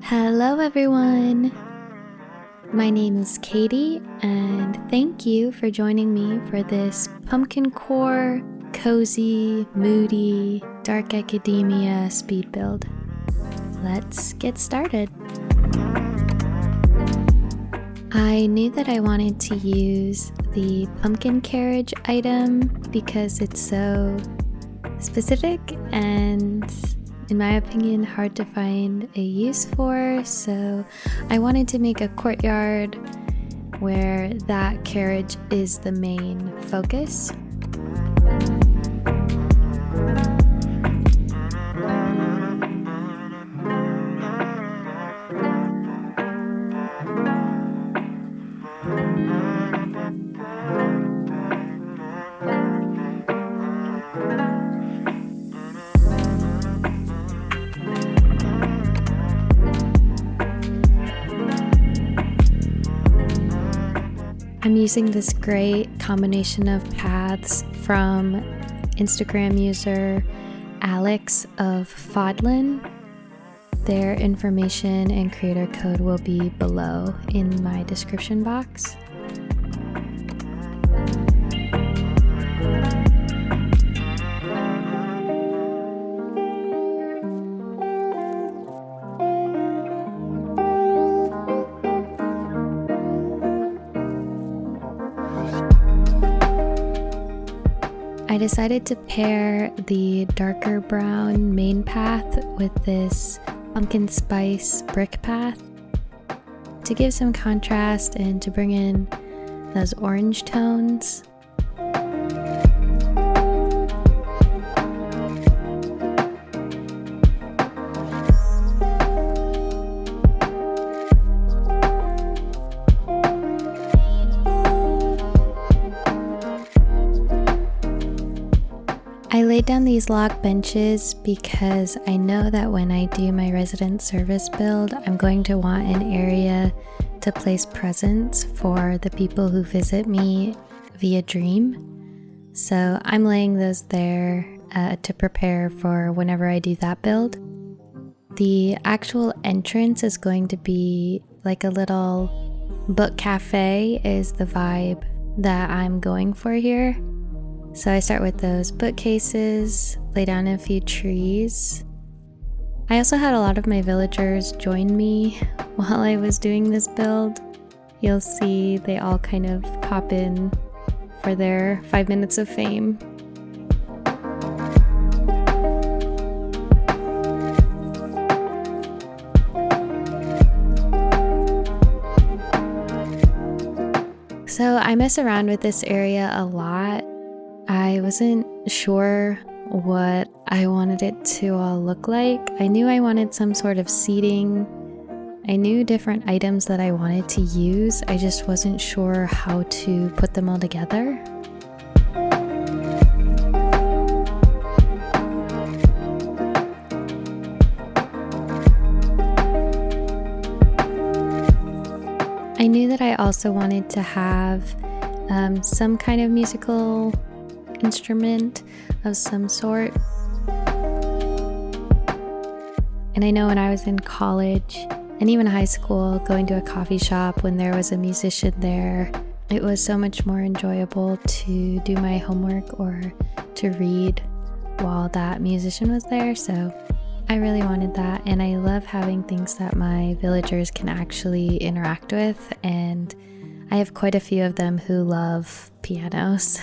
Hello everyone! My name is Katy, and thank you for joining me for this Pumpkincore, cozy, moody, dark academia speed build. Let's get started. I knew that I wanted to use the pumpkin carriage item because it's so specific and, in my opinion, hard to find a use for, so I wanted to make a courtyard where that carriage is the main focus. I'm using this great combination of paths from Instagram user Alex of Fodlin. Their information and creator code will be below in my description box. I decided to pair the darker brown main path with this pumpkin spice brick path to give some contrast and to bring in those orange tones. I laid down these log benches because I know that when I do my resident service build, I'm going to want an area to place presents for the people who visit me via Dream. So I'm laying those there to prepare for whenever I do that build. The actual entrance is going to be like a little book cafe is the vibe that I'm going for here. So I start with those bookcases, lay down a few trees. I also had a lot of my villagers join me while I was doing this build. You'll see they all kind of pop in for their 5 minutes of fame. So I mess around with this area a lot. I wasn't sure what I wanted it to all look like. I knew I wanted some sort of seating. I knew different items that I wanted to use. I just wasn't sure how to put them all together. I knew that I also wanted to have some kind of musical instrument of some sort. And I know when I was in college and even high school, going to a coffee shop when there was a musician there, it was so much more enjoyable to do my homework or to read while that musician was there. So I really wanted that, and I love having things that my villagers can actually interact with, and I have quite a few of them who love pianos.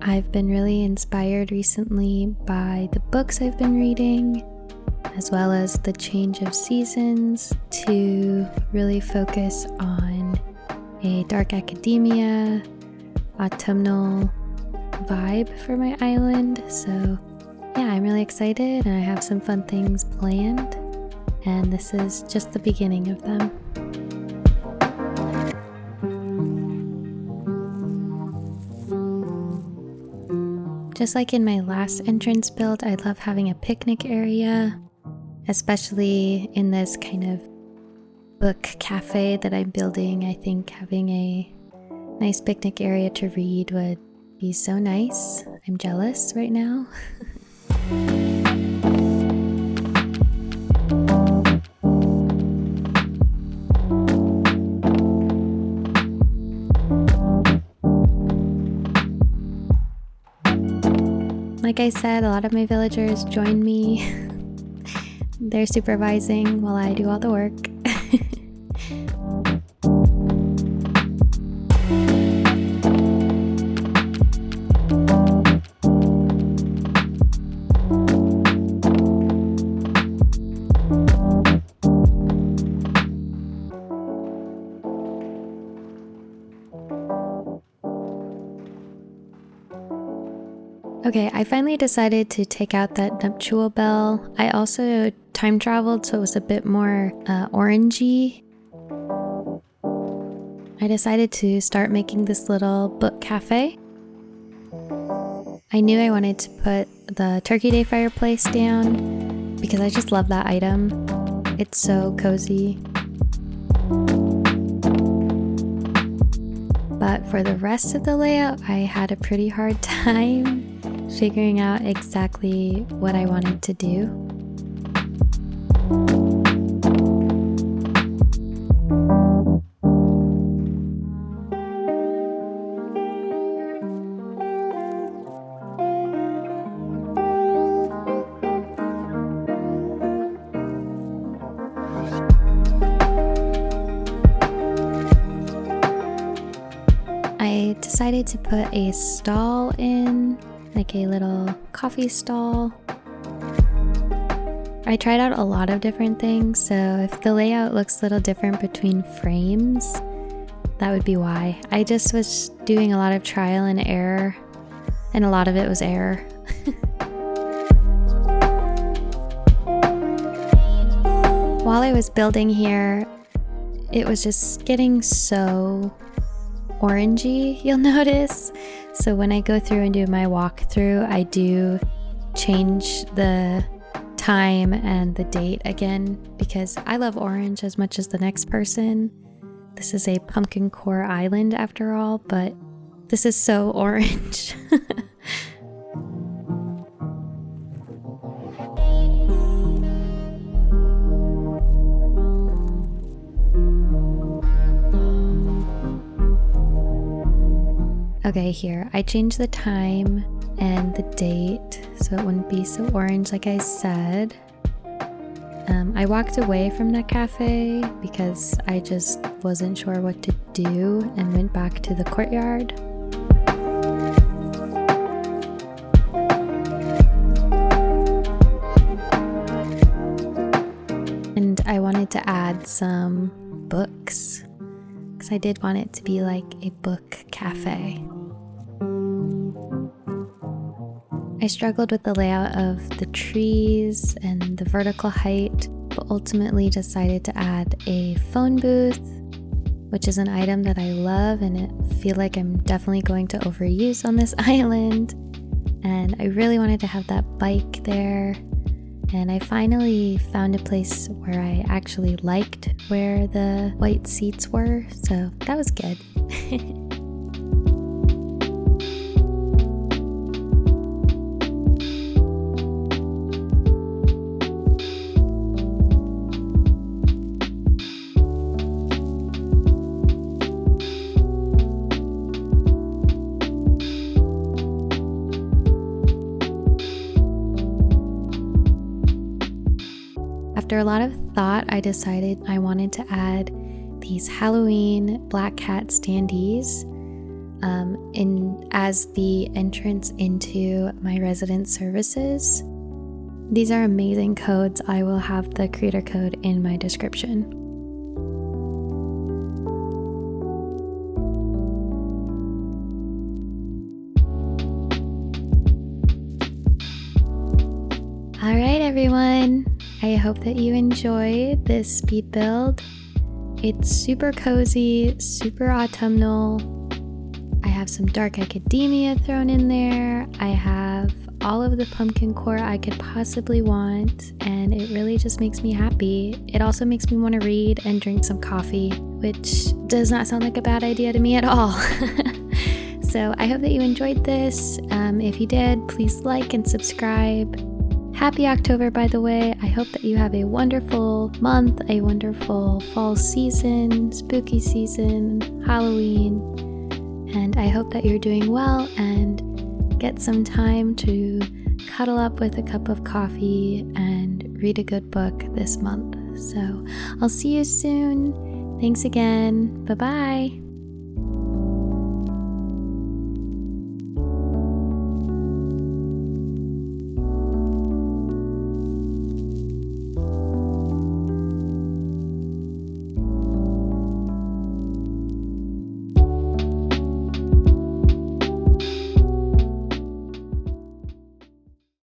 I've been really inspired recently by the books I've been reading, as well as the change of seasons, to really focus on a dark academia, autumnal vibe for my island. So yeah, I'm really excited and I have some fun things planned, and this is just the beginning of them. Just like in my last entrance build, I love having a picnic area, especially in this kind of book cafe that I'm building. I think having a nice picnic area to read would be so nice. I'm jealous right now. Like I said, a lot of my villagers join me. They're supervising while I do all the work. Okay, I finally decided to take out that nuptial bell. I also time traveled, so it was a bit more orangey. I decided to start making this little book cafe. I knew I wanted to put the Turkey Day fireplace down because I just love that item. It's so cozy. But for the rest of the layout, I had a pretty hard time figuring out exactly what I wanted to do. I decided to put a stall in, like a little coffee stall. I tried out a lot of different things, so if the layout looks a little different between frames, that would be why. I just was doing a lot of trial and error, and a lot of it was error. While I was building here, it was just getting so orangey, you'll notice. So when I go through and do my walkthrough, I do change the time and the date again because I love orange as much as the next person. This is a Pumpkincore island after all, but this is so orange. Okay, here, I changed the time and the date so it wouldn't be so orange like I said. I walked away from that cafe because I just wasn't sure what to do and went back to the courtyard. And I wanted to add some books because I did want it to be like a book cafe. I struggled with the layout of the trees and the vertical height, but ultimately decided to add a phone booth, which is an item that I love and I feel like I'm definitely going to overuse on this island. And I really wanted to have that bike there. And I finally found a place where I actually liked where the white seats were, so that was good. After a lot of thought, I decided I wanted to add these Halloween black cat standees as the entrance into my resident services. These are amazing codes. I will have the creator code in my description. All right, everyone. I hope that you enjoyed this speed build. It's super cozy, super autumnal. I have some dark academia thrown in there. I have all of the Pumpkincore I could possibly want, and it really just makes me happy. It also makes me want to read and drink some coffee, which does not sound like a bad idea to me at all. So I hope that you enjoyed this. If you did, please like and subscribe. Happy October, by the way. I hope that you have a wonderful month, a wonderful fall season, spooky season, Halloween, and I hope that you're doing well and get some time to cuddle up with a cup of coffee and read a good book this month. So I'll see you soon. Thanks again. Bye-bye.